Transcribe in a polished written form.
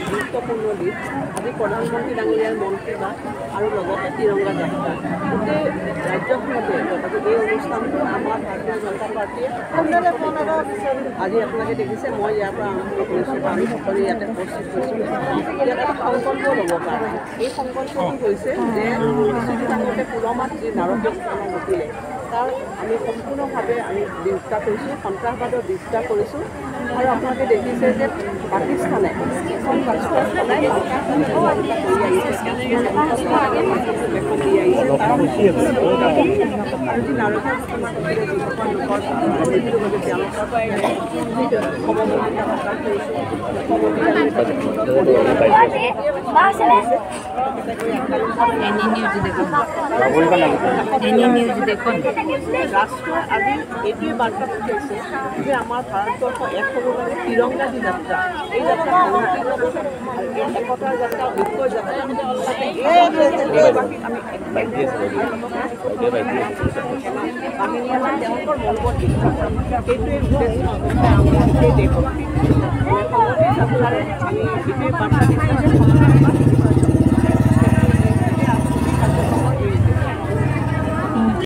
গুৰুত্বপূৰ্ণ দিন আজি প্ৰধানমন্ত্ৰী ডাঙৰীয়াৰ মন কী বাত আৰু লগতে তিৰংগা যাত্ৰা গোটেই ৰাজ্যখনতে আজি এই অনুষ্ঠানটো আমাৰ ভাৰতীয় জনতা পাৰ্টীয়ে আজি আপোনালোকে দেখিছে মই ইয়াৰ পৰা আৰম্ভ কৰিছোঁ আমি সকলোৱে ইয়াতে উপস্থিত হৈছোঁ ইয়াত এটা সংকল্প ল'ব কাৰণে এই সংকল্পটো হৈছে যে কিছুদিন আগতে পুলৱামাত যি নাৰকীয় ঘটনা ঘটিলে তাৰ আমি সম্পূৰ্ণভাৱে আমি বিৰোধিতা কৰিছোঁ সন্ত্ৰাসবাদৰ বিৰোধিতা কৰিছোঁ আৰু আপোনালোকে দেখিছে যে পাকিস্তানে এখন ৰাষ্ট্ৰ বনাই আৰু যি নাৰকীয় ঘটনা ঘটিলে যিসকল লোকৰ তেওঁলোকৰ ৰাষ্ট্ৰ আজি এইটোৱে বাৰ্তা পঠিয়াইছে যে আমাৰ ভাৰতবৰ্ষ এক হ'বলৈ তিৰংগা যি যাত্ৰা এই যাত্ৰা একতাৰ যাত্ৰা ঐক্যৰ যাত্ৰা বাহিনীয়ে তেওঁলোকৰ মনোবল শিক্ষা কৰে সেইটোৱে উদ্দেশ্য আমাৰ সেই দেশবাসী সংগঠন যাত্ৰাৰে আমি এইটোৱে বাৰ্তা দিছোঁ যে